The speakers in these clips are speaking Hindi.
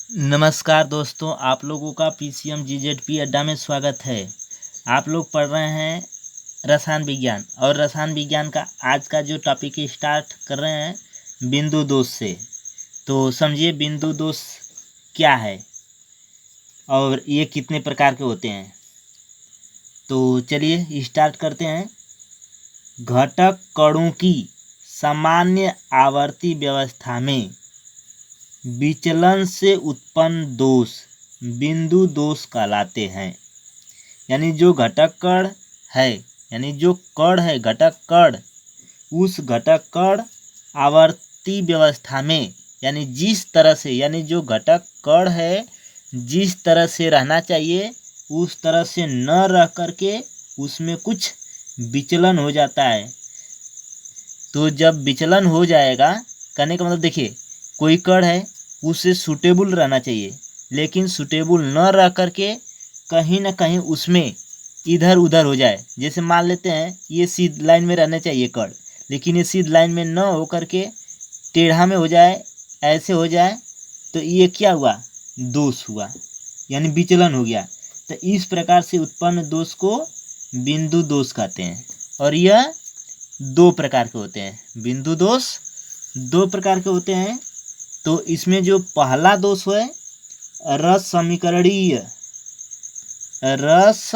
नमस्कार दोस्तों, आप लोगों का पीसीएम जीजेडपी अड्डा में स्वागत है। आप लोग पढ़ रहे हैं रसायन विज्ञान और रसायन विज्ञान का आज का जो टॉपिक स्टार्ट कर रहे हैं बिंदु दोष से। तो समझिए बिंदु दोष क्या है और ये कितने प्रकार के होते हैं। तो चलिए स्टार्ट करते हैं। घटक कणों की सामान्य आवर्ती व्यवस्था में विचलन से उत्पन्न दोष बिंदु दोष कहलाते हैं। यानी जो घटक कण है, यानी जो कण है घटक कण, उस घटक कण आवर्ती व्यवस्था में यानी जिस तरह से, यानी जो घटक कण है जिस तरह से रहना चाहिए उस तरह से न रह करके उसमें कुछ विचलन हो जाता है। तो जब विचलन हो जाएगा, कहने का मतलब देखिए, कोई कण है उसे सूटेबल रहना चाहिए, लेकिन सूटेबल न रह करके कहीं ना कहीं उसमें इधर उधर हो जाए। जैसे मान लेते हैं ये सीधी लाइन में रहना चाहिए कण, लेकिन ये सीधी लाइन में न हो करके टेढ़ा में हो जाए, ऐसे हो जाए, तो ये क्या हुआ? दोष हुआ, यानी विचलन हो गया। तो इस प्रकार से उत्पन्न दोष को बिंदु दोष कहते हैं। और यह दो प्रकार के होते हैं। बिंदु दोष दो प्रकार के होते हैं। तो इसमें जो पहला दोष है रस समीकरणीय, रस,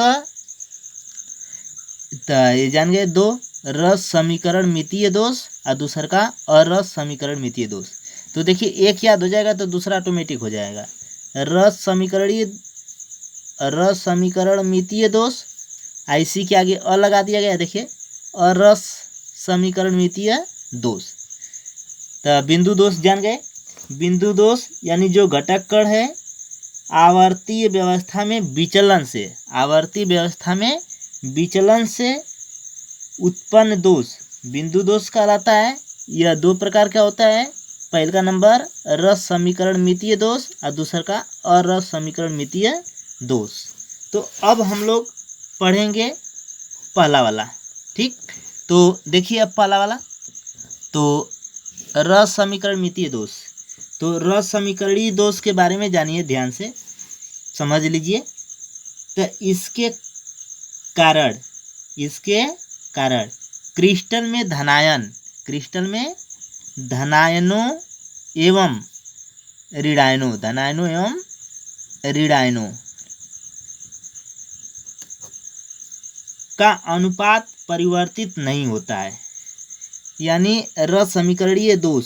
तो ये जान गए दो, रस समीकरण मितीय दोष और दूसरा का अरस समीकरण मितीय दोष। तो देखिए एक याद हो जाएगा तो दूसरा ऑटोमेटिक हो जाएगा। रस समीकरण मितीय दोष, इसी के आगे अ लगा दिया गया, देखिए अरस समीकरण मितीय दोष। तो बिंदु दोष जान गए। बिंदु दोष यानी जो घटक कण है आवर्तीय व्यवस्था में विचलन से, आवर्ती व्यवस्था में विचलन से उत्पन्न दोष बिंदु दोष कहलाता है। यह दो प्रकार का होता है। पहले का नंबर रस समीकरण मितीय दोष और दूसरा का अरस समीकरण मितीय दोष। तो अब हम लोग पढ़ेंगे पहला वाला, ठीक। तो देखिए अब पहला वाला, तो रस समीकरण मितीय दोष। तो रस समीकरणीय दोष के बारे में जानिए, ध्यान से समझ लीजिए। तो इसके कारण क्रिस्टल में धनायनों एवं ऋणायनों का अनुपात परिवर्तित नहीं होता है। यानी रस समीकरणीय दोष,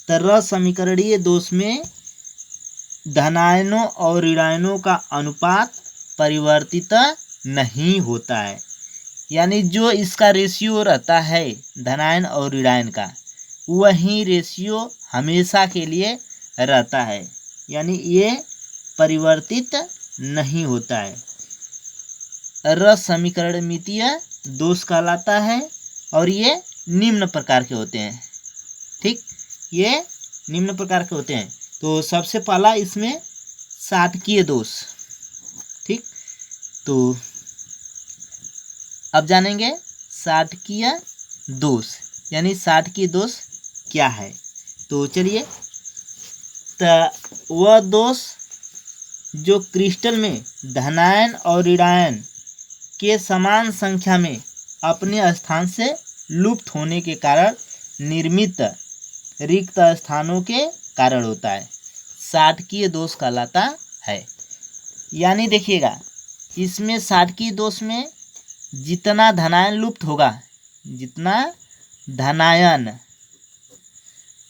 तो रस समीकरणीय दोष में धनायनों और ऋणायनों का अनुपात परिवर्तित नहीं होता है। यानी जो इसका रेशियो रहता है धनायन और ऋणायन का, वही रेशियो हमेशा के लिए रहता है। यानी ये परिवर्तित नहीं होता है। रस समीकरण मितीय दोष कहलाता है और ये निम्न प्रकार के होते हैं, ठीक। ये निम्न प्रकार के होते हैं। तो सबसे पहला इसमें साटकीय दोष, ठीक। तो अब जानेंगे साटकीय दोष, यानी साटकीय दोष क्या है। तो चलिए, तो वह दोष जो क्रिस्टल में धनायन और ऋणायन के समान संख्या में अपने स्थान से लुप्त होने के कारण निर्मित रिक्त स्थानों के कारण होता है, साटकीय दोष कहलाता है। यानी देखिएगा, इसमें साटकीय दोष में जितना धनायन लुप्त होगा, जितना धनायन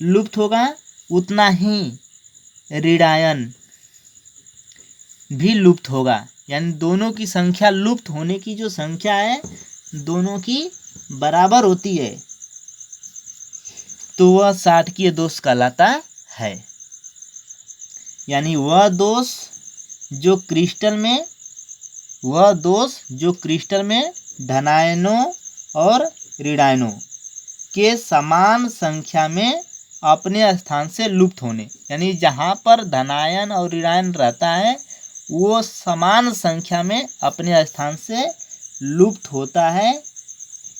लुप्त होगा उतना ही ऋणायन भी लुप्त होगा। यानी दोनों की संख्या, लुप्त होने की जो संख्या है दोनों की बराबर होती है, तो वह साटकीय दोष कहलाता है। यानी वह दोष जो क्रिस्टल में धनायनों और ऋणायनों के समान संख्या में अपने स्थान से लुप्त होने, यानी जहाँ पर धनायन और ऋणायन रहता है वो समान संख्या में अपने स्थान से लुप्त होता है,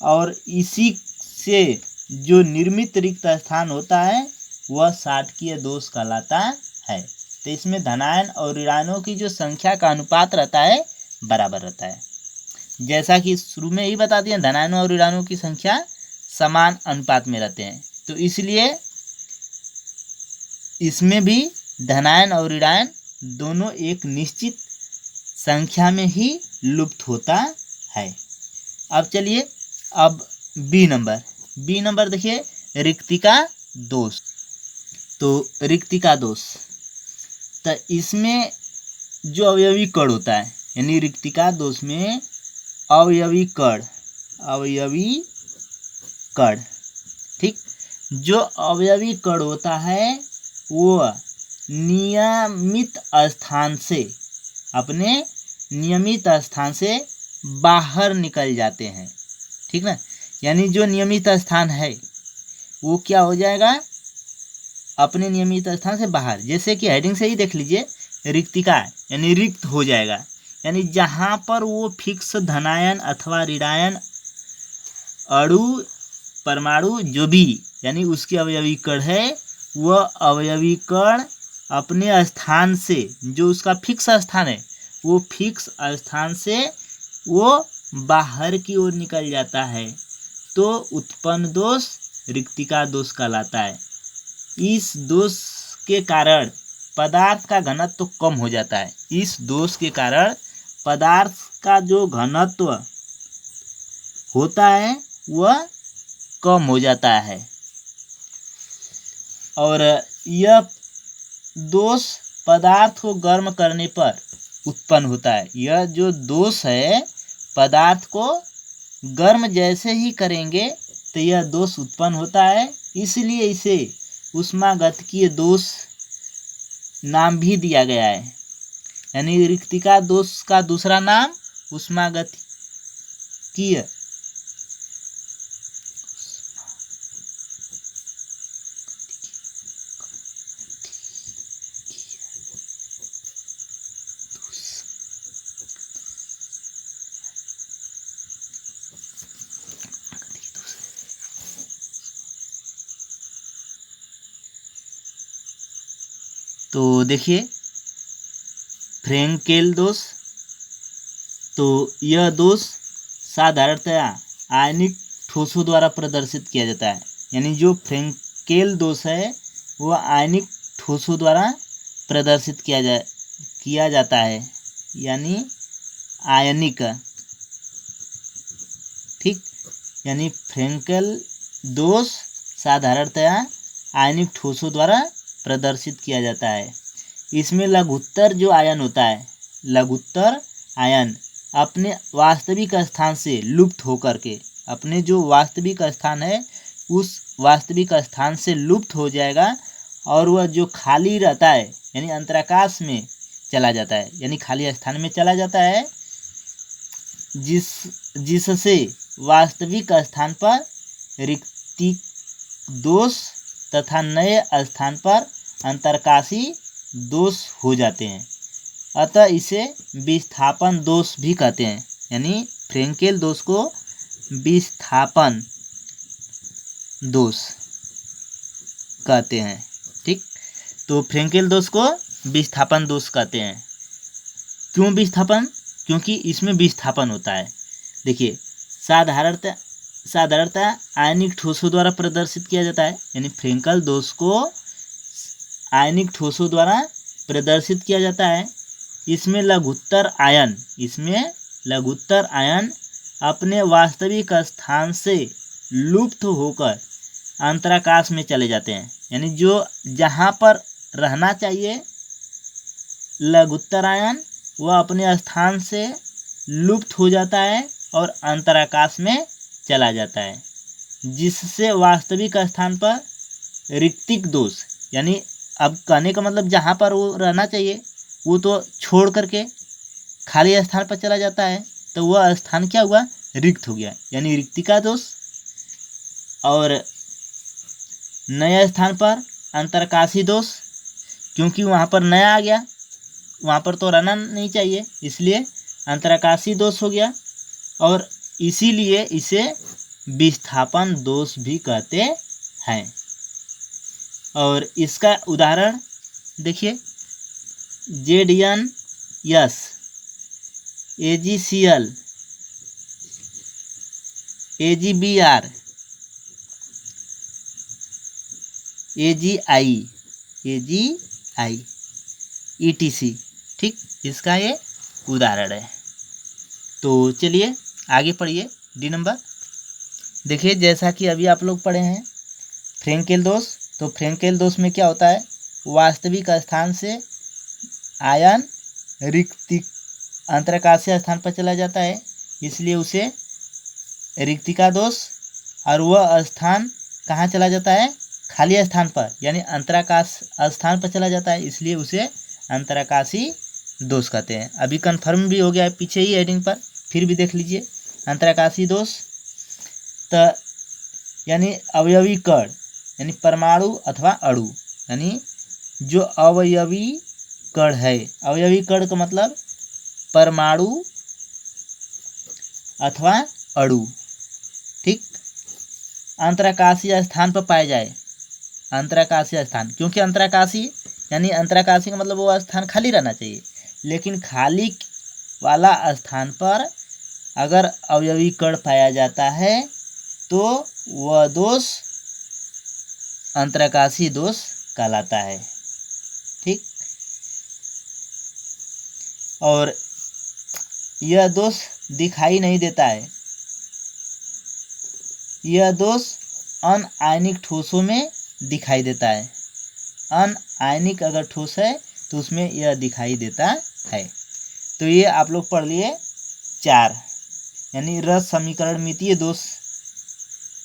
और इसी से जो निर्मित रिक्त स्थान होता है वह साटकीय दोष कहलाता है। तो इसमें धनायन और ऋणायनों की जो संख्या का अनुपात रहता है बराबर रहता है। जैसा कि शुरू में ही बता दिए, धनायनों और ऋणायनों की संख्या समान अनुपात में रहते हैं, तो इसलिए इसमें भी धनायन और ऋणायन दोनों एक निश्चित संख्या में ही लुप्त होता है। अब चलिए, अब बी नंबर देखिए, रिक्तिका दोष। तो रिक्तिका दोष, तो इसमें जो अवयवी कण होता है, यानी रिक्तिका दोष में अवयवी कण, ठीक, जो अवयवी कण होता है वो नियमित स्थान से, अपने नियमित स्थान से बाहर निकल जाते हैं, ठीक ना। यानी जो नियमित स्थान है वो क्या हो जाएगा, अपने नियमित स्थान से बाहर। जैसे कि हेडिंग से ही देख लीजिए, रिक्तिका यानी रिक्त हो जाएगा, यानी जहाँ पर वो फिक्स धनायन अथवा ऋणायन अणु परमाणु जो भी यानी उसके अवयवी कण है, वह अवयवी कण अपने स्थान से, जो उसका फिक्स स्थान है, वो फिक्स स्थान से वो बाहर की ओर निकल जाता है, तो उत्पन्न दोष रिक्तिका दोष कहलाता है। इस दोष के कारण पदार्थ का घनत्व तो कम हो जाता है। इस दोष के कारण पदार्थ का जो घनत्व होता है वह कम हो जाता है, और यह दोष पदार्थ को गर्म करने पर उत्पन्न होता है। यह जो दोष है, पदार्थ को गर्म जैसे ही करेंगे तो यह दोष उत्पन्न होता है, इसलिए इसे ऊष्मागतिकीय दोष नाम भी दिया गया है। यानी रिक्तिका दोष का दूसरा नाम ऊष्मागतिकीय तो देखिए, फ्रेंकेल दोष, तो यह दोष साधारणतया आयनिक ठोसों द्वारा प्रदर्शित किया जाता है। यानी जो फ्रेंकेल दोष है वह आयनिक ठोसों द्वारा प्रदर्शित किया जाता है, यानी आयनिक, ठीक। यानी फ्रेंकेल दोष साधारणतया आयनिक ठोसों द्वारा प्रदर्शित किया जाता है। इसमें लघुत्तर जो आयन होता है, लघुत्तर आयन अपने वास्तविक स्थान से लुप्त होकर के, अपने जो वास्तविक स्थान है उस वास्तविक स्थान से लुप्त हो जाएगा, और वह जो खाली रहता है यानी अंतराकाश में चला जाता है, यानी खाली स्थान में चला जाता है, जिससे वास्तविक स्थान पर रिक्तिक दोष तथा नए स्थान पर अंतरकाशी दोष हो जाते हैं। अतः इसे विस्थापन दोष भी कहते हैं। यानी फ्रेंकेल दोष को विस्थापन दोष कहते हैं, ठीक। तो फ्रेंकेल दोष को विस्थापन दोष कहते हैं। क्यों विस्थापन? क्योंकि इसमें विस्थापन होता है। देखिए, साधारणतः आयनिक ठोसों द्वारा प्रदर्शित किया जाता है, यानी फ्रेंकेल दोष को आयनिक ठोसों द्वारा प्रदर्शित किया जाता है। इसमें लघुत्तर आयन अपने वास्तविक स्थान से लुप्त होकर अंतराकाश में चले जाते हैं। यानी जो जहाँ पर रहना चाहिए लघुत्तर आयन, वह अपने स्थान से लुप्त हो जाता है और अंतराकाश में चला जाता है, जिससे वास्तविक स्थान पर रिक्तिक दोष, यानी अब कहने का मतलब जहाँ पर वो रहना चाहिए वो तो छोड़ करके खाली स्थान पर चला जाता है, तो वह स्थान क्या हुआ? रिक्त हो गया, यानी रिक्तिका दोष। और नए स्थान पर अंतरकाशी दोष, क्योंकि वहाँ पर नया आ गया, वहाँ पर तो रहना नहीं चाहिए, इसलिए अंतरकाशी दोष हो गया, और इसीलिए इसे विस्थापन दोष भी कहते हैं। और इसका उदाहरण देखिए, ZnS, AgCl, AgBr, AgI, ETC। ठीक, इसका ये उदाहरण है। तो चलिए आगे पढ़िए। डी नंबर देखिए, जैसा कि अभी आप लोग पढ़े हैं फ्रेंकेल दोष। तो फ्रेंकेल दोष में क्या होता है, वास्तविक स्थान से आयन रिक्ति अंतराकाशीय स्थान पर चला जाता है, इसलिए उसे रिक्तिका दोष। और वह स्थान कहाँ चला जाता है, खाली स्थान पर, यानी अंतराकाश स्थान पर चला जाता है, इसलिए उसे अंतराकाशी दोष कहते हैं। अभी कन्फर्म भी हो गया है पीछे ही हेडिंग पर, फिर भी देख लीजिए। अंतराकाशी दोष तो यानी अवयवी कण, यानी परमाणु अथवा अणु, यानी जो अवयवी कण है। अवयवी कण का मतलब परमाणु अथवा अणु। ठीक, अंतराकाशीय स्थान पर पाए जाए। अंतराकाशीय स्थान, क्योंकि अंतराकाशी यानी अंतराकाशी का मतलब वो स्थान खाली रहना चाहिए, लेकिन खाली वाला स्थान पर अगर अवयवी कण पाया जाता है तो वह दोष अंतराकाशी दोष कहलाता है। ठीक, और यह दोष दिखाई नहीं देता है। यह दोष अनआयनिक ठोसों में दिखाई देता है। अनआयनिक अगर ठोस है तो उसमें यह दिखाई देता है। तो ये आप लोग पढ़ लिए 4, यानी रस समीकरण मितीय दोष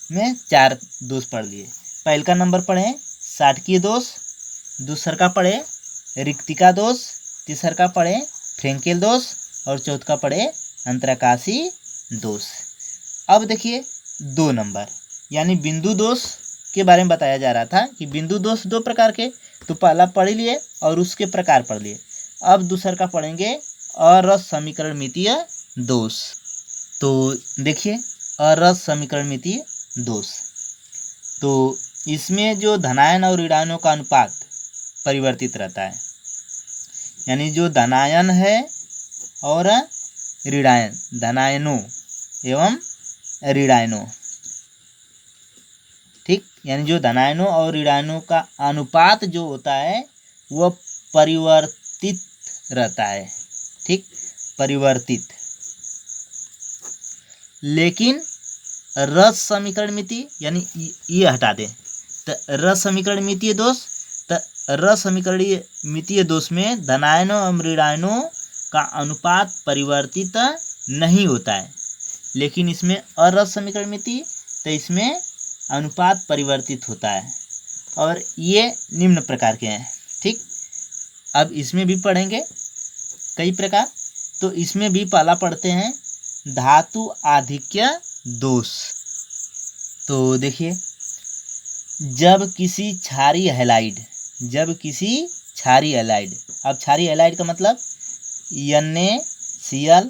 में 4 दोष पढ़ लिए। पहल का नंबर पढ़े साटकीय दोष, दूसर का पढ़े रिक्तिका दोष, तीसर का पढ़े फ्रेंकेल दोष और चौथा का पढ़े अंतराकाशी दोष। अब देखिए 2 नंबर यानी बिंदु दोष के बारे में बताया जा रहा था कि बिंदु दोष 2 प्रकार के, तो पहला पढ़ लिए और उसके प्रकार पढ़ लिए। अब दूसर का पढ़ेंगे अरस समीकरण मितीय दोष। तो देखिए अरस समीकरण मितीय दोष, तो इसमें जो धनायन और ऋणायनों का अनुपात परिवर्तित रहता है, यानी जो धनायन है और ऋणायन, धनायनों एवं ऋणायनों। ठीक, यानी जो धनायनों और ऋणायनों का अनुपात जो होता है वह परिवर्तित रहता है। ठीक, परिवर्तित। लेकिन रस समीकरण मिति यानी ये हटा दें तो रस समीकरण मितीय दोष, तो रस समीकरणीय मितीय दोष में धनायनों एवं ऋणायनों का अनुपात परिवर्तित नहीं होता है, लेकिन इसमें अरस समीकरण मिति तो इसमें अनुपात परिवर्तित होता है और ये निम्न प्रकार के हैं। ठीक, अब इसमें भी पढ़ेंगे कई प्रकार। तो इसमें भी पहला पढ़ते हैं धातु आधिक्य दोष। तो देखिए जब किसी क्षारीय हैलाइड, अब क्षारीय हैलाइड का मतलब NaCl,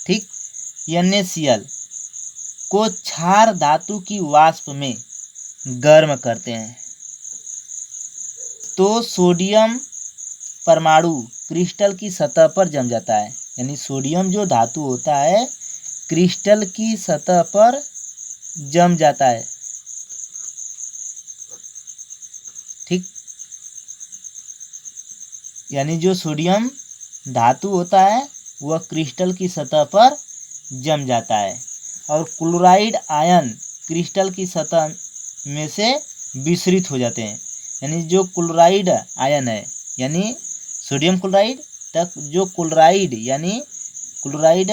ठीक, NaCl को क्षार धातु की वाष्प में गर्म करते हैं तो सोडियम परमाणु क्रिस्टल की सतह पर जम जाता है। यानी सोडियम जो धातु होता है क्रिस्टल की सतह पर जम जाता है। ठीक, यानी जो सोडियम धातु होता है वह क्रिस्टल की सतह पर जम जाता है और क्लोराइड आयन क्रिस्टल की सतह में से विसरित हो जाते हैं। यानी जो क्लोराइड आयन है, यानी सोडियम क्लोराइड तक जो क्लोराइड यानी क्लोराइड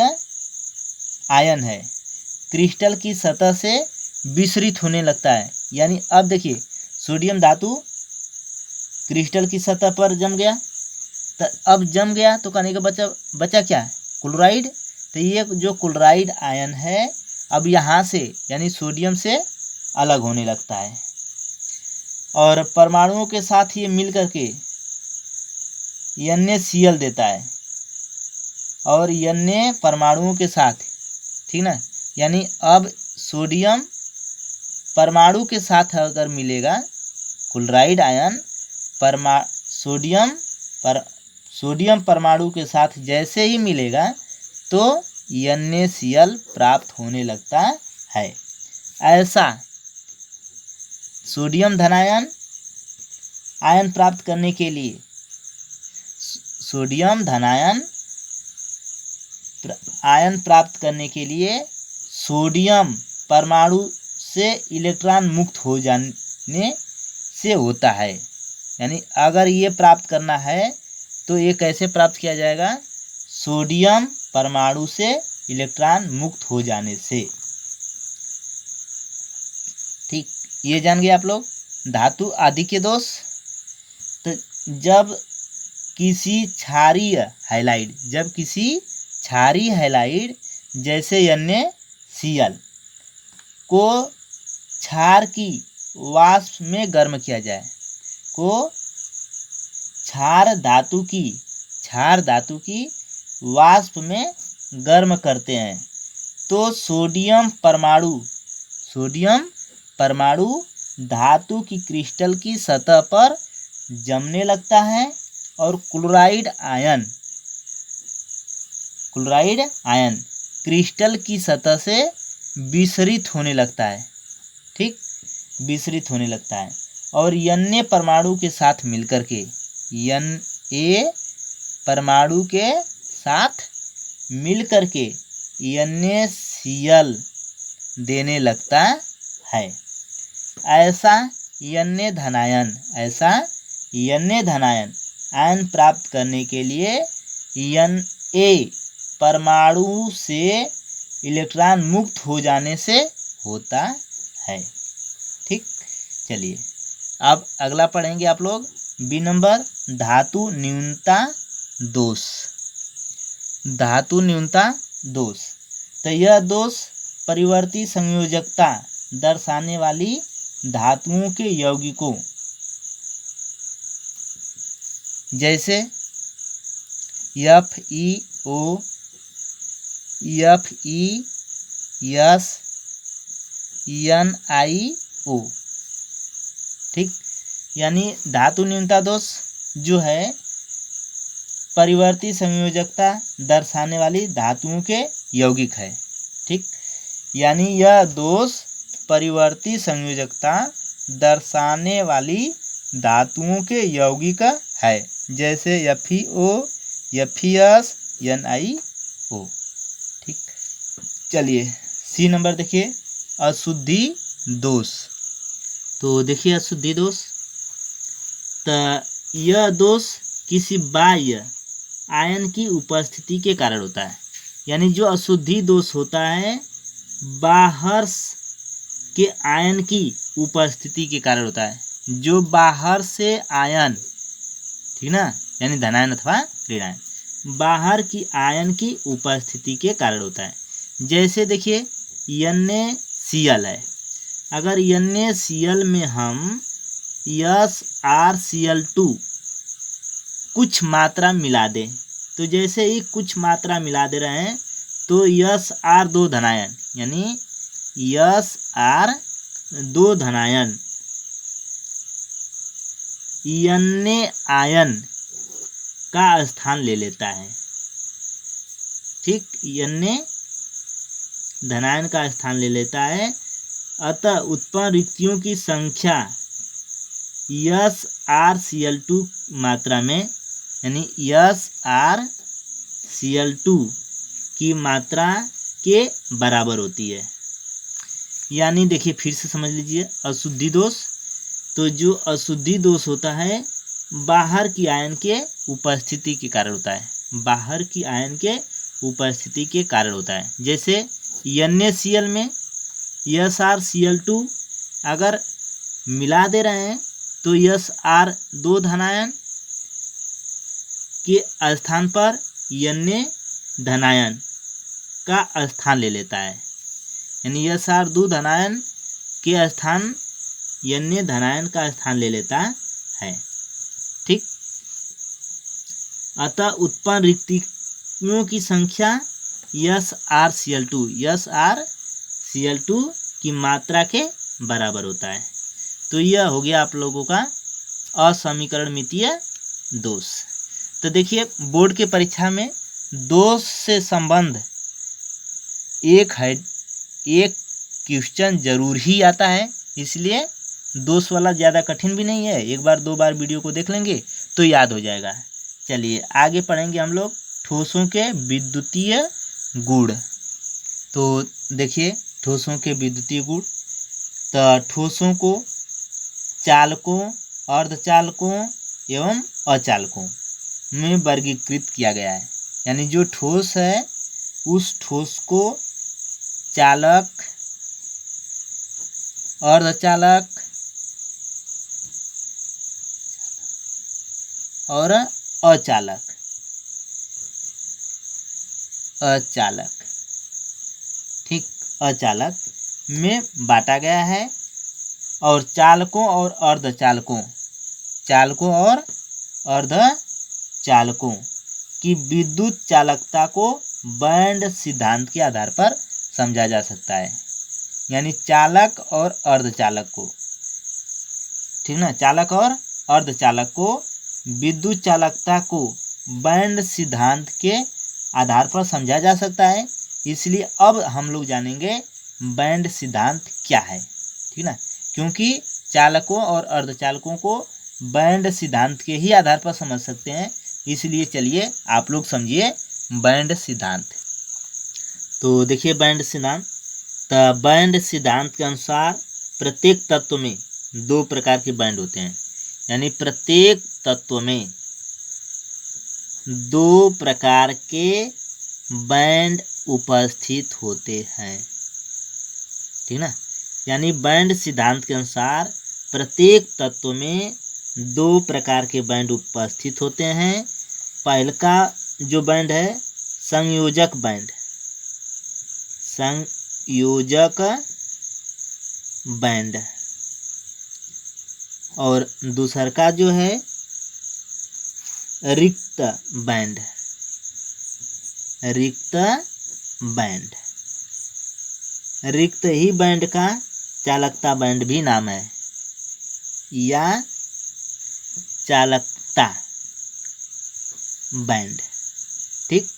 आयन है क्रिस्टल की सतह से विसरित होने लगता है। यानी अब देखिए सोडियम धातु क्रिस्टल की सतह पर जम गया, तो अब जम गया तो कहने का बचा क्या है, क्लोराइड। तो ये जो क्लोराइड आयन है अब यहाँ से यानी सोडियम से अलग होने लगता है और परमाणुओं के साथ ये मिल करके NaCl देता है और Na परमाणुओं के साथ, ठीक ना, यानी अब सोडियम परमाणु के साथ अगर मिलेगा क्लोराइड आयन सोडियम पर सोडियम परमाणु के साथ जैसे ही मिलेगा तो NaCl प्राप्त होने लगता है। ऐसा सोडियम धनायन आयन प्राप्त करने के लिए सोडियम धनायन आयन प्राप्त करने के लिए सोडियम परमाणु से इलेक्ट्रॉन मुक्त हो जाने से होता है। यानी अगर ये प्राप्त करना है तो ये कैसे प्राप्त किया जाएगा? सोडियम परमाणु से इलेक्ट्रॉन मुक्त हो जाने से। ठीक, ये जान गए आप लोग। धातु आधिक्य दोष, तो जब किसी क्षारीय हैलाइड जैसे NaCl को क्षार की वाष्प में गर्म किया जाए, क्षार धातु की वाष्प में गर्म करते हैं तो सोडियम परमाणु धातु की क्रिस्टल की सतह पर जमने लगता है और क्लोराइड आयन क्रिस्टल की सतह से विसरित होने लगता है। ठीक, विसरित होने लगता है और Na परमाणु के साथ मिलकर के NaCl देने लगता है। ऐसा Na धनायन आयन प्राप्त करने के लिए Na परमाणु से इलेक्ट्रॉन मुक्त हो जाने से होता है। ठीक, चलिए अब अगला पढ़ेंगे आप लोग बी नंबर, धातु न्यूनता दोष। तो यह दोष परिवर्ती संयोजकता दर्शाने वाली धातुओं के यौगिकों जैसे FeO, FeS, NiO। ठीक, यानी धातु न्यूनता दोष जो है परिवर्ती संयोजकता दर्शाने वाली धातुओं के यौगिक है। ठीक, यानी यह दोष परिवर्ती संयोजकता दर्शाने वाली धातुओं के यौगिक है, जैसे FeO, FeS, NiO। ठीक, चलिए सी नंबर देखिए, अशुद्धि दोष। तो देखिए अशुद्धि दोष, तो यह दोष किसी बाह्य आयन की उपस्थिति के कारण होता है। यानी जो अशुद्धि दोष होता है बाहर के आयन की उपस्थिति के कारण होता है। जो बाहर से आयन, ठीक ना, यानी धनायन अथवा ऋणायन, बाहर की आयन की उपस्थिति के कारण होता है। जैसे देखिए NaCl है, अगर NaCl में हम SrCl2 कुछ मात्रा मिला दें, तो जैसे ही कुछ मात्रा मिला दे रहे हैं तो SR2 धनायन, यानी SR2 धनायन Na आयन का स्थान ले लेता है। ठीक, Na धनायन का स्थान ले लेता है, अतः उत्पन्न रिक्तियों की संख्या SrCl2 मात्रा में, यानी SrCl2 की मात्रा के बराबर होती है। यानी देखिए फिर से समझ लीजिए अशुद्धि दोष, तो जो अशुद्धि दोष होता है बाहर की आयन के उपस्थिति के कारण होता है, बाहर की आयन के उपस्थिति के कारण होता है। जैसे NaCl में SrCl2 अगर मिला दे रहे हैं तो SR2 धनायन के स्थान पर Na धनायन का स्थान ले लेता है, यानी SR2 धनायन के स्थान Na धनायन का स्थान ले लेता है। ठीक, अतः उत्पन्न रिक्तियों की संख्या SrCl2 की मात्रा के बराबर होता है। तो यह हो गया आप लोगों का असमीकरण मितीय दोष। तो देखिए बोर्ड की परीक्षा में दोष से संबंध एक क्वेश्चन जरूर ही आता है, इसलिए दोष वाला ज़्यादा कठिन भी नहीं है। एक बार दो बार वीडियो को देख लेंगे तो याद हो जाएगा। चलिए आगे पढ़ेंगे हम लोग ठोसों के विद्युतीय गुण। तो देखिए ठोसों के विद्युतीय गुण, तो ठोसों को चालकों, अर्धचालकों एवं अचालकों में वर्गीकृत किया गया है। यानी जो ठोस है उस ठोस को चालक, अर्धचालक और अचालक ठीक, अचालक में बांटा गया है। और चालकों और अर्धचालकों की विद्युत चालकता को बैंड सिद्धांत के आधार पर समझा जा सकता है। यानी चालक और अर्धचालक को, ठीक ना, चालक और अर्धचालक को विद्युत चालकता को बैंड सिद्धांत के आधार पर समझा जा सकता है। इसलिए अब हम लोग जानेंगे बैंड सिद्धांत क्या है, ठीक ना, क्योंकि चालकों और अर्धचालकों को बैंड सिद्धांत के ही आधार पर समझ सकते हैं। इसलिए चलिए आप लोग समझिए बैंड सिद्धांत। तो देखिए बैंड सिद्धांत, तो बैंड सिद्धांत के अनुसार प्रत्येक तत्व में दो प्रकार के बैंड होते हैं। यानी प्रत्येक तत्व में दो प्रकार के बैंड उपस्थित होते हैं, ठीक ना। यानी बैंड सिद्धांत के अनुसार प्रत्येक तत्व में दो प्रकार के बैंड उपस्थित होते हैं। पहले का जो बैंड है संयोजक बैंड, और दूसर का जो है रिक्त ही बैंड का चालकता बैंड भी नाम है, या चालकता बैंड, ठीक।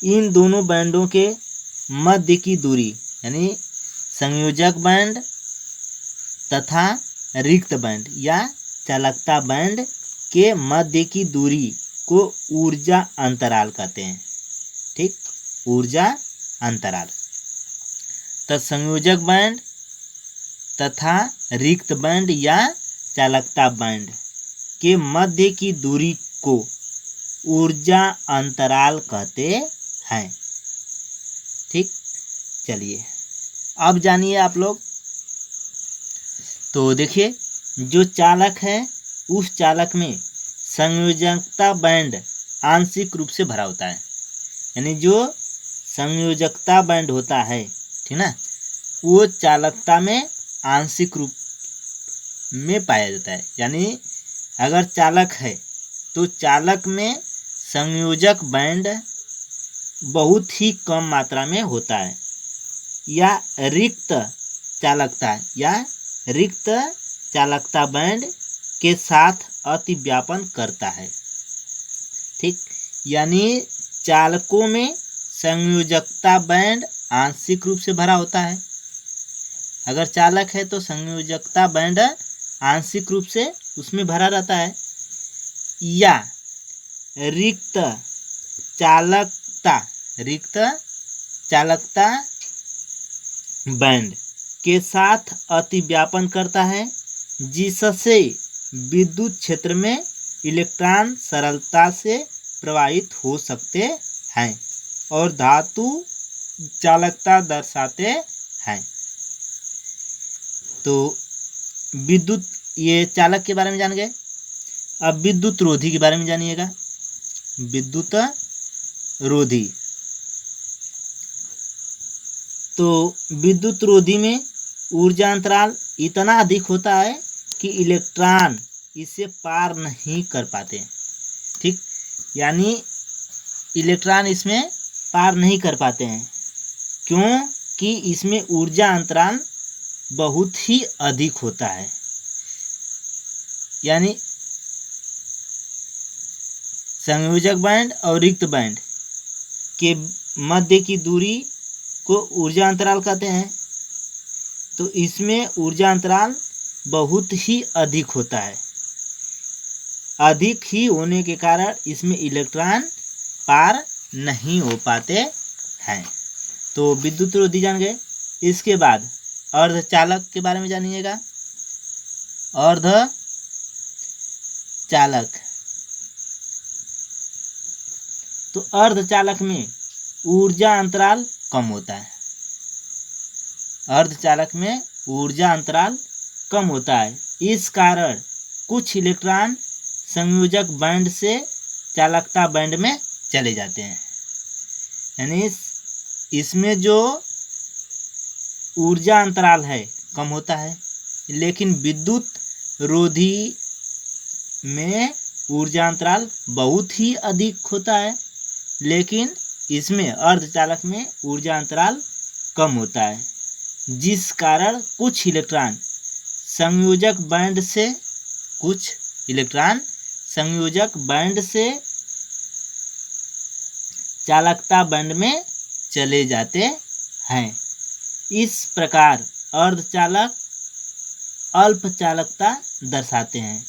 इन दोनों बैंडों के मध्य की दूरी, यानी संयोजक बैंड तथा रिक्त बैंड या चालकता बैंड के मध्य की दूरी को ऊर्जा अंतराल कहते हैं, ठीक, ऊर्जा अंतराल। तो संयोजक बैंड तथा रिक्त बैंड या चालकता बैंड के मध्य की दूरी को ऊर्जा अंतराल कहते हैं, ठीक। चलिए अब जानिए आप लोग। तो देखिए जो चालक है उस चालक में संयोजकता बैंड आंशिक रूप से भरा होता है। यानी जो संयोजकता बैंड होता है, ठीक ना, वो चालकता में आंशिक रूप में पाया जाता है। यानी अगर चालक है तो चालक में संयोजक बैंड बहुत ही कम मात्रा में होता है, या रिक्त चालकता बैंड के साथ अतिव्यापन करता है, ठीक। यानी चालकों में संयोजकता बैंड आंशिक रूप से भरा होता है। अगर चालक है तो संयोजकता बैंड आंशिक रूप से उसमें भरा रहता है, या रिक्त चालकता बैंड के साथ अतिव्यापन करता है, जिससे विद्युत क्षेत्र में इलेक्ट्रॉन सरलता से प्रवाहित हो सकते हैं और धातु चालकता दर्शाते हैं। तो विद्युत, ये चालक के बारे में जान गए। अब विद्युत रोधी के बारे में जानिएगा। विद्युत रोधी, तो विद्युत रोधी में ऊर्जा अंतराल इतना अधिक होता है कि इलेक्ट्रॉन इसे पार नहीं कर पाते, ठीक। यानी इलेक्ट्रॉन इसमें पार नहीं कर पाते हैं, क्योंकि इसमें ऊर्जा अंतराल बहुत ही अधिक होता है। यानी संयोजक बैंड और रिक्त बैंड के मध्य की दूरी को ऊर्जा अंतराल कहते हैं। तो इसमें ऊर्जा अंतराल बहुत ही अधिक होता है। अधिक ही होने के कारण इसमें इलेक्ट्रॉन पार नहीं हो पाते हैं। तो विद्युत रोधी जान गए। इसके बाद अर्धचालक के बारे में जानिएगा। अर्धचालक, तो अर्धचालक में ऊर्जा अंतराल कम होता है। अर्धचालक में ऊर्जा अंतराल कम होता है। इस कारण कुछ इलेक्ट्रॉन संयोजक बैंड से चालकता बैंड में चले जाते हैं। यानी इसमें जो ऊर्जा अंतराल है कम होता है, लेकिन विद्युत रोधी में ऊर्जा अंतराल बहुत ही अधिक होता है, लेकिन इसमें अर्धचालक में ऊर्जा अंतराल कम होता है, जिस कारण कुछ इलेक्ट्रॉन संयोजक बैंड से चालकता बैंड में चले जाते हैं। इस प्रकार अर्धचालक अल्प चालकता दर्शाते हैं।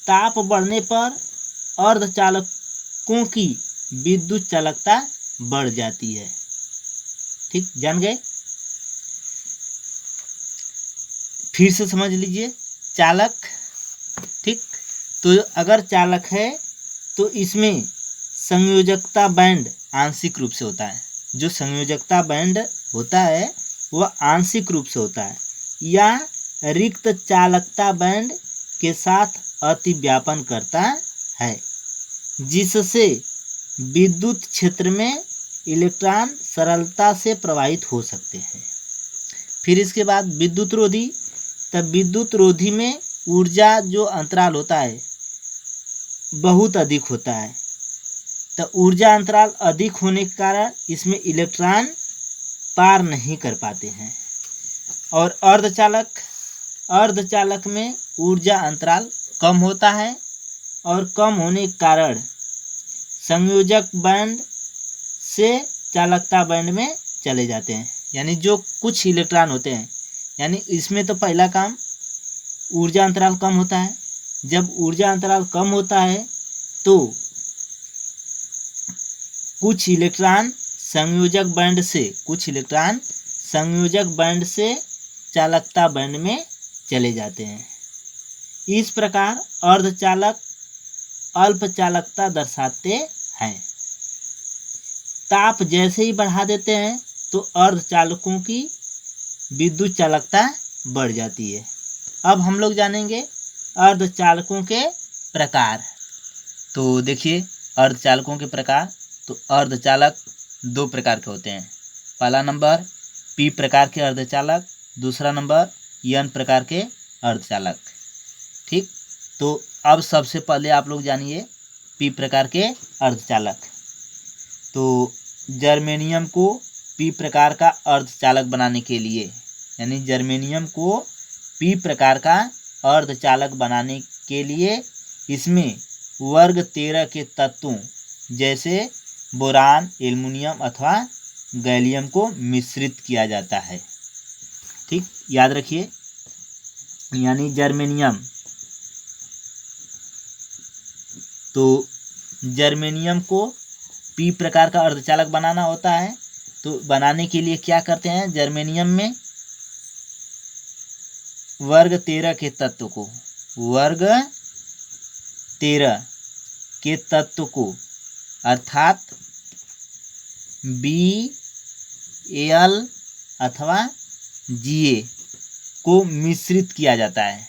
ताप बढ़ने पर अर्धचालकों की विद्युत चालकता बढ़ जाती है। ठीक, जान गए। फिर से समझ लीजिए। चालक, ठीक, तो अगर चालक है तो इसमें संयोजकता बैंड आंशिक रूप से होता है। जो संयोजकता बैंड होता है वह आंशिक रूप से होता है, या रिक्त चालकता बैंड के साथ अतिव्यापन करता है, जिससे विद्युत क्षेत्र में इलेक्ट्रॉन सरलता से प्रवाहित हो सकते हैं। फिर इसके बाद विद्युत रोधी। तब विद्युत रोधी में ऊर्जा जो अंतराल होता है बहुत अधिक होता है। तो ऊर्जा अंतराल अधिक होने के कारण इसमें इलेक्ट्रॉन पार नहीं कर पाते हैं। और अर्धचालक में ऊर्जा अंतराल कम होता है, और कम होने के कारण संयोजक बैंड से चालकता बैंड में चले जाते हैं। यानी जो कुछ इलेक्ट्रॉन होते हैं, यानी इसमें तो पहला काम ऊर्जा अंतराल कम होता है। जब ऊर्जा अंतराल कम होता है तो कुछ इलेक्ट्रॉन संयोजक बैंड से चालकता बैंड में चले जाते हैं। इस प्रकार अर्धचालक अल्प चालकता दर्शाते हैं। ताप जैसे ही बढ़ा देते हैं तो अर्धचालकों की विद्युत चालकता बढ़ जाती है। अब हम लोग जानेंगे अर्धचालकों के प्रकार। तो देखिए अर्धचालकों के प्रकार। तो अर्धचालक दो प्रकार के होते हैं। पहला नंबर पी प्रकार के अर्धचालक, दूसरा नंबर एन प्रकार के अर्धचालक। ठीक, तो अब सबसे पहले आप लोग जानिए पी प्रकार के अर्धचालक। तो जर्मेनियम को पी प्रकार का अर्धचालक बनाने के लिए, यानी जर्मेनियम को पी प्रकार का अर्धचालक बनाने के लिए इसमें वर्ग 13 के तत्वों जैसे बोरान, एल्युमिनियम अथवा गैलियम को मिश्रित किया जाता है। ठीक, याद रखिए। यानी जर्मेनियम, तो जर्मेनियम को पी प्रकार का अर्धचालक बनाना होता है। तो बनाने के लिए क्या करते हैं, जर्मेनियम में वर्ग 13 के तत्व को अर्थात Bal अथवा Ga को मिश्रित किया जाता है।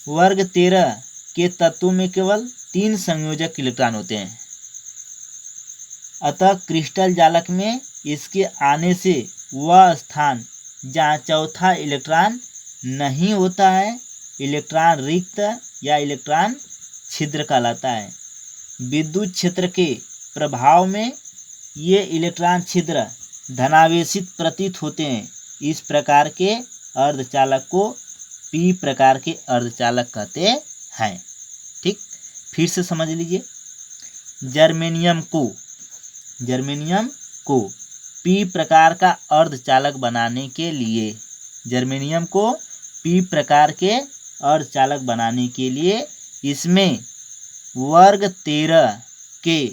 वर्ग 13 के तत्वों में केवल 3 संयोजक इलेक्ट्रॉन होते हैं। अतः क्रिस्टल जालक में इसके आने से वह स्थान जहाँ चौथा इलेक्ट्रॉन नहीं होता है, इलेक्ट्रॉन रिक्त या इलेक्ट्रॉन छिद्र कहलाता है। विद्युत क्षेत्र के प्रभाव में ये इलेक्ट्रॉन छिद्र धनावेशित प्रतीत होते हैं। इस प्रकार के अर्धचालक को पी प्रकार के अर्धचालक कहते हैं। ठीक, फिर से समझ लीजिए। जर्मेनियम को पी प्रकार का अर्धचालक बनाने के लिए, जर्मेनियम को पी प्रकार के अर्धचालक बनाने के लिए इसमें वर्ग 13 के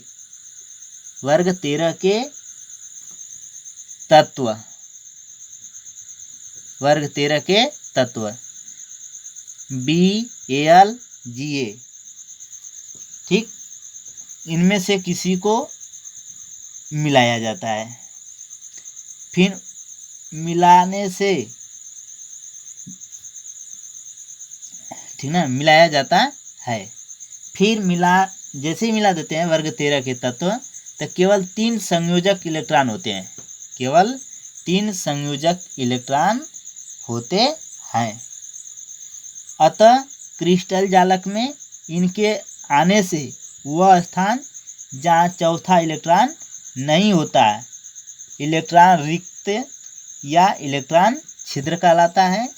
तत्व, वर्ग 13 के तत्व BAlGa, ठीक, इनमें से किसी को मिलाया जाता है। फिर मिलाने से, ठीक ना, मिलाया जाता है। फिर जैसे ही मिला देते हैं वर्ग 13 के तत्व, तो केवल 3 संयोजक इलेक्ट्रॉन होते हैं, केवल 3 संयोजक इलेक्ट्रॉन होते हैं। अतः क्रिस्टल जालक में इनके आने से वह स्थान जहाँ चौथा इलेक्ट्रॉन नहीं होता है, इलेक्ट्रॉन रिक्त या इलेक्ट्रॉन छिद्र कहलाता है।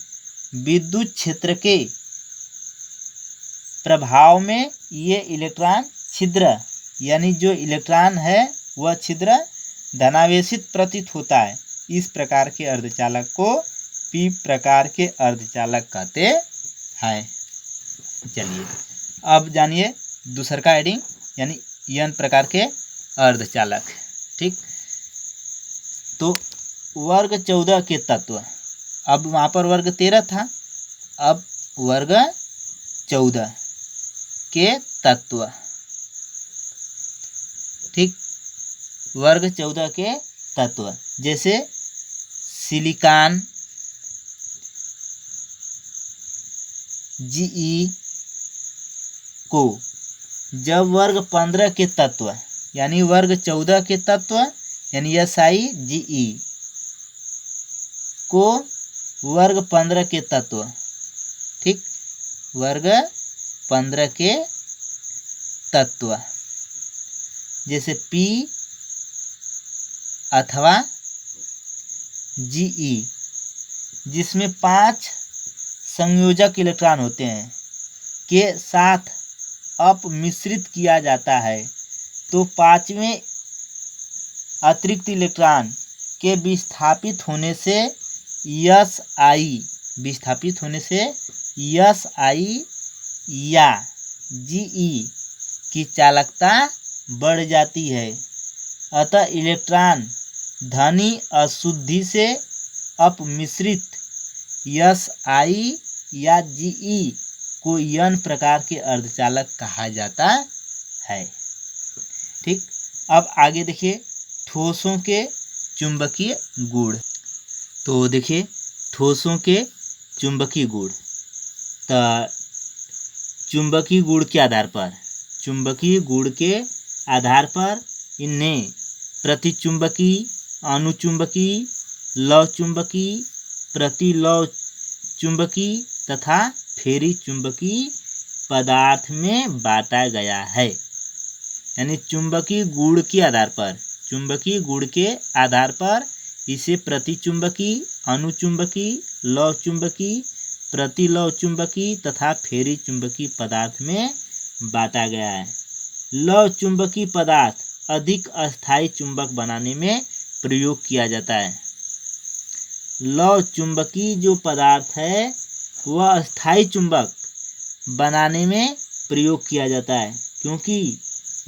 विद्युत क्षेत्र के प्रभाव में ये इलेक्ट्रॉन छिद्र, यानी जो इलेक्ट्रॉन है वह छिद्र धनावेशित प्रतीत होता है। इस प्रकार के अर्धचालक को पी प्रकार के अर्धचालक कहते हैं। चलिए अब जानिए दूसर का हेडिंग, यानी एन प्रकार के अर्धचालक, ठीक। तो वर्ग 14 के तत्व, अब वहाँ पर वर्ग 13 था, अब वर्ग 14 के तत्व, ठीक, वर्ग 14 के तत्व जैसे सिलिकॉन, Ge को जब वर्ग 15 के तत्व, यानी वर्ग 14 के तत्व यानी SiGe को वर्ग 15 के तत्व, ठीक, वर्ग 15 के तत्व जैसे P अथवा Ge, जिसमें 5 संयोजक इलेक्ट्रॉन होते हैं, के साथ अपमिश्रित किया जाता है, तो 5वें अतिरिक्त इलेक्ट्रॉन के विस्थापित होने से Si या Ge की चालकता बढ़ जाती है। अतः इलेक्ट्रॉन धनी अशुद्धि से अपमिश्रित Si या Ge को एन प्रकार के अर्धचालक कहा जाता है, ठीक। अब आगे देखिए ठोसों के चुंबकीय गुण। तो देखिए ठोसों के चुंबकीय गुण, तो चुंबकीय गुण के आधार पर इन्हें प्रतिचुंबकी, अनुचुंबकी, लवचुंबकी, प्रतिलव चुंबकी तथा फेरी चुंबकी पदार्थ में बांटा गया है। यानी चुंबकीय गुण के आधार पर इसे प्रतिचुंबकी, अनुचुंबकी, लव चुंबकी, प्रतिलव चुंबकी तथा फेरी चुंबकी पदार्थ में बांटा गया है। लव चुंबकी पदार्थ अधिक अस्थायी चुंबक बनाने में प्रयोग किया जाता है। लव चुंबकी जो पदार्थ है वह अस्थायी चुंबक बनाने में प्रयोग किया जाता है, क्योंकि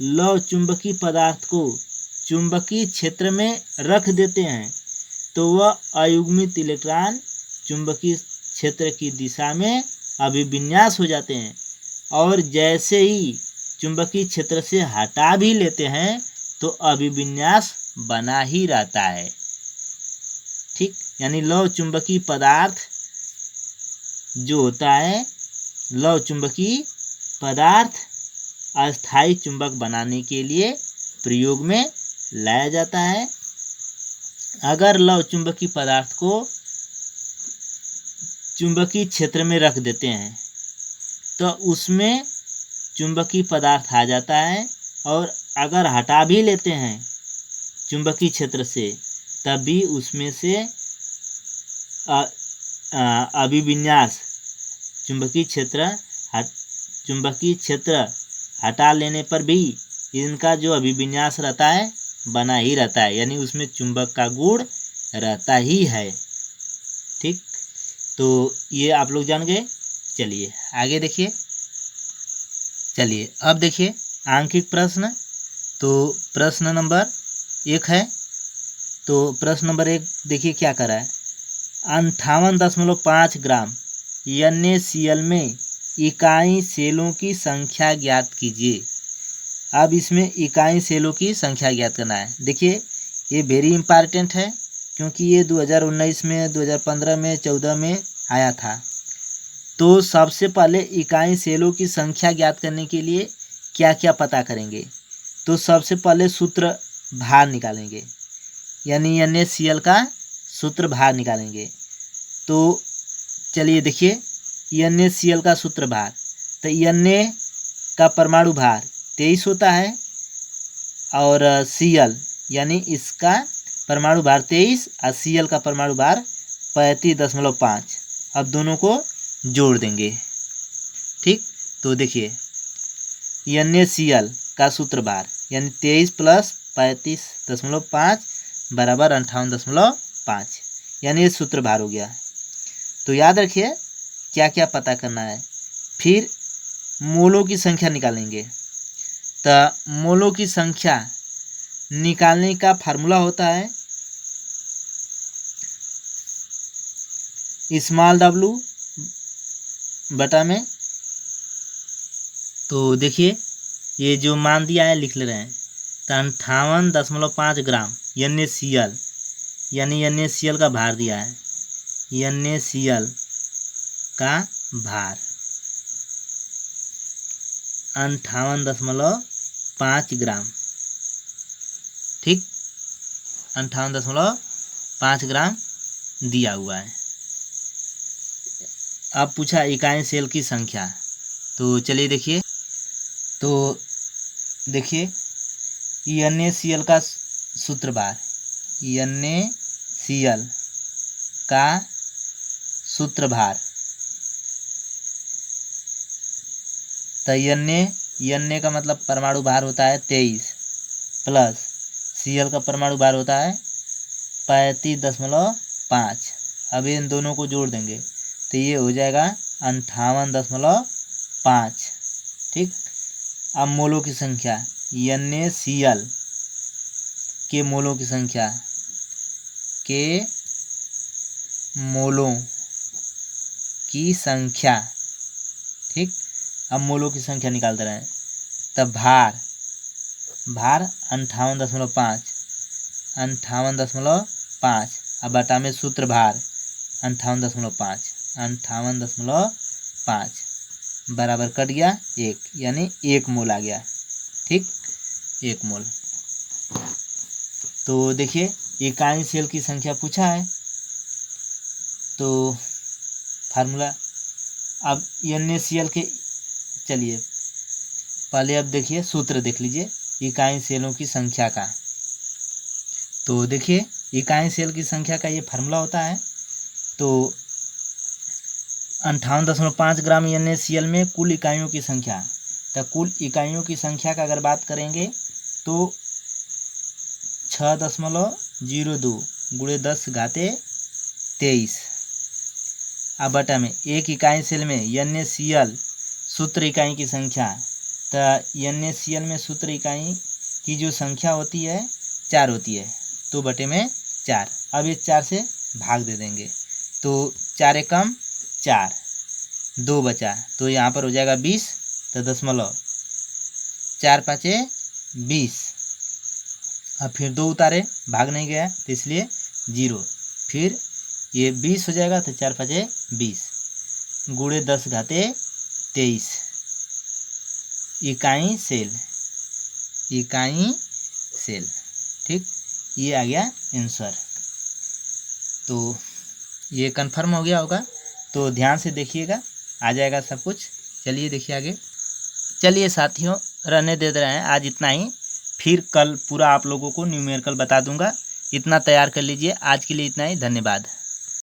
लव चुंबकी पदार्थ को चुंबकीय क्षेत्र में रख देते हैं तो वह अयुग्मित इलेक्ट्रॉन चुंबकीय क्षेत्र की दिशा में अभिविन्यास हो जाते हैं, और जैसे ही चुंबकीय क्षेत्र से हटा भी लेते हैं तो अभिविन्यास बना ही रहता है, ठीक। यानी लव चुंबकी पदार्थ जो होता है, लव चुंबकी पदार्थ अस्थायी चुंबक बनाने के लिए प्रयोग में लाया जाता है। अगर लव चुंबकी पदार्थ को चुंबकीय क्षेत्र में रख देते हैं तो उसमें चुंबकीय पदार्थ आ जाता है, और अगर हटा भी लेते हैं चुंबकीय क्षेत्र से तब भी उसमें से अभिविन्यास, चुंबकीय क्षेत्र हटा लेने पर भी इनका जो अभिविन्यास रहता है बना ही रहता है, यानी उसमें चुंबक का गुण रहता ही है। ठीक, तो ये आप लोग जान गए। चलिए आगे देखिए। चलिए अब देखिए आंकिक प्रश्न। तो प्रश्न नंबर 1 है। तो प्रश्न नंबर 1 देखिए क्या करा है। 58.5 ग्राम NaCl में इकाई सेलों की संख्या ज्ञात कीजिए। अब इसमें इकाई सेलों की संख्या ज्ञात करना है। देखिए ये वेरी इंपॉर्टेंट है, क्योंकि ये 2019 में, 2015 में, 14 में आया था। तो सबसे पहले इकाई सेलों की संख्या ज्ञात करने के लिए क्या क्या पता करेंगे। तो सबसे पहले सूत्र भार निकालेंगे, यानी NaCl का सूत्र भार निकालेंगे। तो चलिए देखिए NaCl का सूत्र भार। तो Na का परमाणु भार 23 होता है और Cl यानी इसका परमाणु भार 23 और Cl का परमाणु भार 35.5। अब दोनों को जोड़ देंगे। ठीक, तो देखिए NaCl का सूत्र भार यानी 23 + 35.5 बराबर 58.5, यानी ये सूत्र भार हो गया। तो याद रखिए क्या क्या पता करना है। फिर मोलों की संख्या निकालेंगे। तो मोलों की संख्या निकालने का फार्मूला होता है W बटा में। तो देखिए ये जो मान दिया है लिख ले रहे हैं। तो 58.5 ग्राम NaCl, यानी NaCl का भार दिया है। NaCl का भार 58.5 ग्राम। ठीक, 58.5 ग्राम दिया हुआ है। अब पूछा इकाई सेल की संख्या। तो चलिए देखिए। तो देखिए NaCl का सूत्र भार, NaCl का सूत्र भार। तो Na का मतलब परमाणु भार होता है 23 प्लस Cl का परमाणु भार होता है 35.5। अब इन दोनों को जोड़ देंगे तो ये हो जाएगा 58.5। ठीक, अब मोलों की संख्या NaCl के मोलों की संख्या ठीक, अब मोलों की संख्या निकालते रहें। तब भार 58.5 अब बटा में सूत्र भार 58.5 बराबर कट गया 1, यानी 1 मोल आ गया। ठीक, 1 मोल। तो देखिए इकाई सेल की संख्या पूछा है। तो फार्मूला अब NaCl के, चलिए पहले अब देखिए सूत्र देख लीजिए इकाई सेलों की संख्या का। तो देखिए इकाई सेल की संख्या का ये फार्मूला होता है। तो 58.5 ग्राम NaCl में कुल इकाइयों की संख्या। तो कुल इकाइयों की संख्या का अगर बात करेंगे तो 6.02 × 10⁻23 अब बटा में एक इकाई सेल में NaCl सूत्र इकाई की संख्या। तो NaCl में सूत्र इकाई की जो संख्या होती है 4 होती है, तो बटे में 4। अब ये 4 से भाग दे देंगे तो 4 एकम 4, 2 बचा तो यहाँ पर हो जाएगा 20। तो 4×5 = 20। अब फिर 2 उतारे, भाग नहीं गया तो इसलिए 0। फिर ये 20 हो जाएगा तो 4×5 = 20 × 10⁻23 इकाई सेल। ठीक, ये आ गया आंसर। तो ये कंफर्म हो गया होगा। तो ध्यान से देखिएगा, आ जाएगा सब कुछ। चलिए देखिए आगे। चलिए साथियों रहने दे रहे हैं आज इतना ही। फिर कल पूरा आप लोगों को न्यूमेरिकल बता दूंगा। इतना तैयार कर लीजिए। आज के लिए इतना ही। धन्यवाद।